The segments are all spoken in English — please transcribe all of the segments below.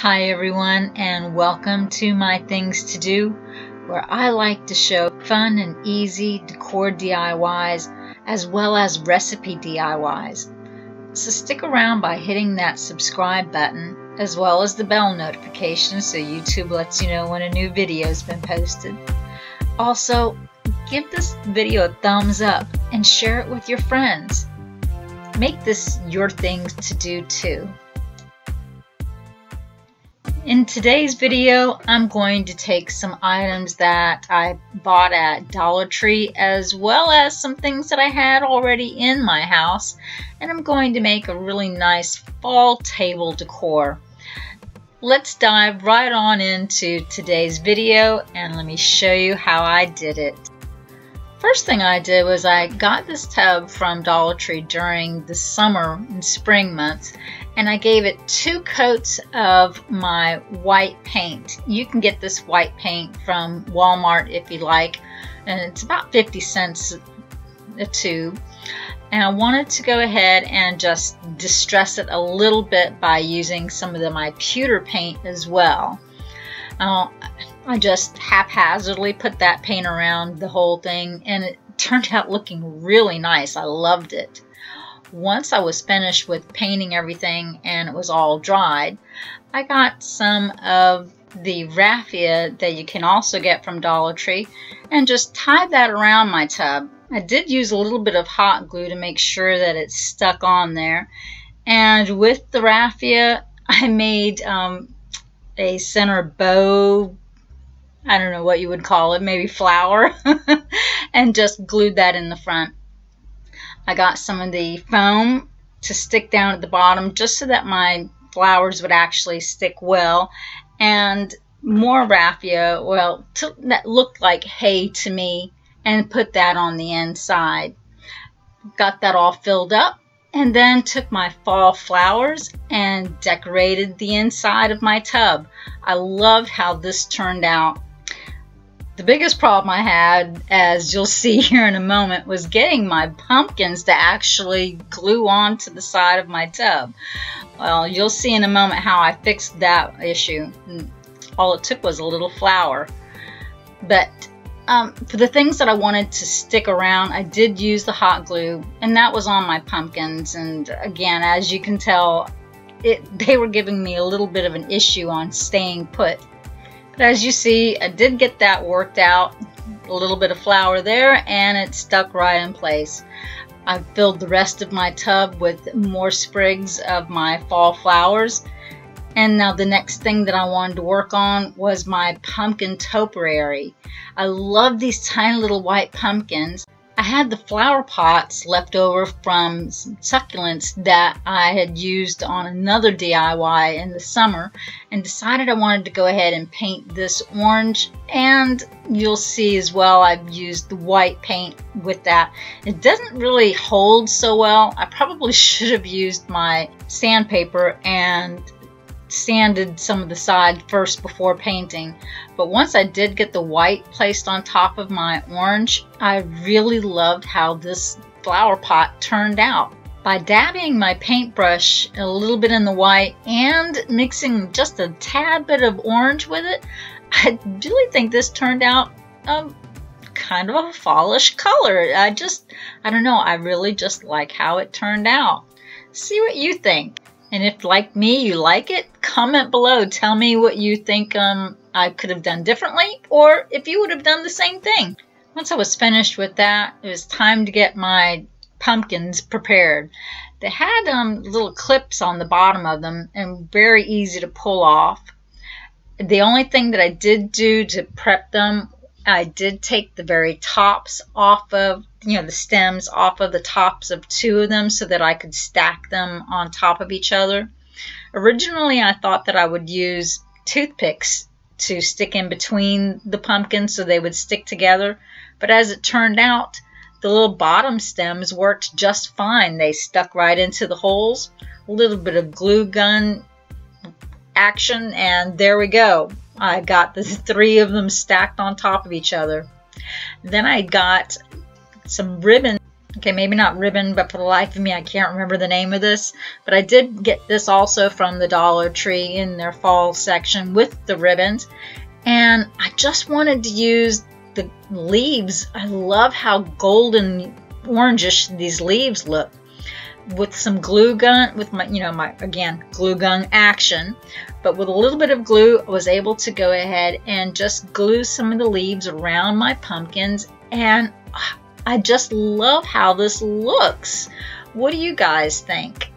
Hi everyone, and welcome to my Things to Do, where I like to show fun and easy decor DIYs as well as recipe DIYs. So stick around by hitting that subscribe button as well as the bell notification so YouTube lets you know when a new video has been posted. Also, give this video a thumbs up and share it with your friends. Make this your thing to do too. In today's video, I'm going to take some items that I bought at Dollar Tree as well as some things that I had already in my house, and I'm going to make a really nice fall table decor. Let's dive right on into today's video and let me show you how I did it. First thing I did was I got this tub from Dollar Tree during the summer and spring months, and I gave it 2 coats of my white paint. You can get this white paint from Walmart if you like, and it's about 50 cents a tube. And I wanted to go ahead and just distress it a little bit by using some of my pewter paint as well. I just haphazardly put that paint around the whole thing, and it turned out looking really nice. I loved it. Once I was finished with painting everything and it was all dried, I got some of the raffia that you can also get from Dollar Tree and just tied that around my tub. I did use a little bit of hot glue to make sure that it stuck on there, and with the raffia I made a center bow, I don't know what you would call it, maybe flower, and just glued that in the front. I got some of the foam to stick down at the bottom just so that my flowers would actually stick well, and more raffia, well, that looked like hay to me, and put that on the inside. Got that all filled up, and then took my fall flowers and decorated the inside of my tub. I loved how this turned out. The biggest problem I had, as you'll see here in a moment, was getting my pumpkins to actually glue onto the side of my tub. Well, you'll see in a moment how I fixed that issue. All it took was a little flour. But for the things that I wanted to stick around, I did use the hot glue, and that was on my pumpkins. And again, as you can tell, they were giving me a little bit of an issue on staying put. But as you see, I did get that worked out. A little bit of flour there, and it stuck right in place. I filled the rest of my tub with more sprigs of my fall flowers. And now the next thing that I wanted to work on was my pumpkin topiary. I love these tiny little white pumpkins. I had the flower pots left over from some succulents that I had used on another DIY in the summer, and decided I wanted to go ahead and paint this orange, and you'll see as well I've used the white paint with that. It doesn't really hold so well. I probably should have used my sandpaper and sanded some of the side first before painting, but once I did get the white placed on top of my orange, I really loved how this flower pot turned out. By dabbing my paintbrush a little bit in the white and mixing just a tad bit of orange with it, I really think this turned out kind of a fallish color. I don't know, I really just like how it turned out. See what you think. And if, like me, you like it, comment below. Tell me what you think I could have done differently, or if you would have done the same thing. Once I was finished with that, it was time to get my pumpkins prepared. They had little clips on the bottom of them and very easy to pull off. The only thing that I did do to prep them, I did take the very tops off of, the stems off of the tops of 2 of them so that I could stack them on top of each other. Originally, I thought that I would use toothpicks to stick in between the pumpkins so they would stick together, but as it turned out, the little bottom stems worked just fine. They stuck right into the holes. A little bit of glue gun action, and there we go. I got the 3 of them stacked on top of each other. Then I got some ribbon Okay, maybe not ribbon, but for the life of me, I can't remember the name of this. But I did get this also from the Dollar Tree in their fall section with the ribbons. And I just wanted to use the leaves. I love how golden orangish these leaves look. With some glue gun, with my, again, glue gun action. But with a little bit of glue, I was able to go ahead and just glue some of the leaves around my pumpkins. And I just love how this looks. What do you guys think?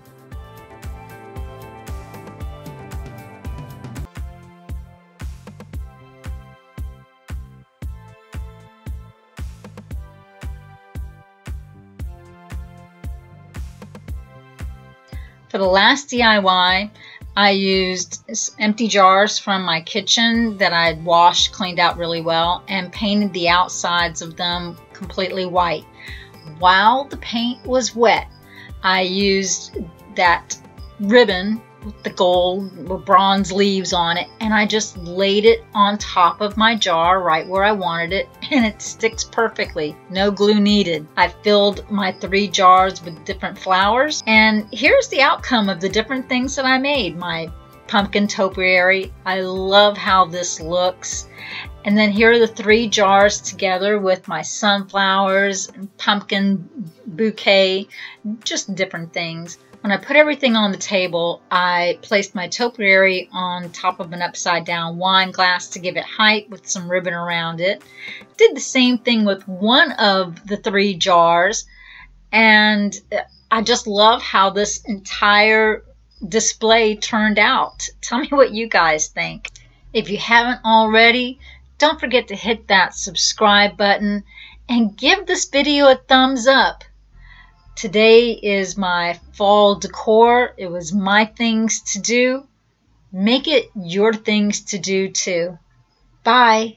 For the last DIY, I used empty jars from my kitchen that I'd washed, cleaned out really well, and painted the outsides of them completely white. While the paint was wet, I used that ribbon with the gold or bronze leaves on it, and I just laid it on top of my jar right where I wanted it, and it sticks perfectly. No glue needed. I filled my 3 jars with different flowers, and here's the outcome of the different things that I made. My pumpkin topiary. I love how this looks. And then here are the 3 jars together with my sunflowers and pumpkin bouquet, just different things. When I put everything on the table, I placed my topiary on top of an upside down wine glass to give it height with some ribbon around it. Did the same thing with one of the 3 jars, and I just love how this entire display turned out. Tell me what you guys think. If you haven't already, don't forget to hit that subscribe button and give this video a thumbs up. Today is my fall decor. It was my things to do. Make it your things to do too. Bye.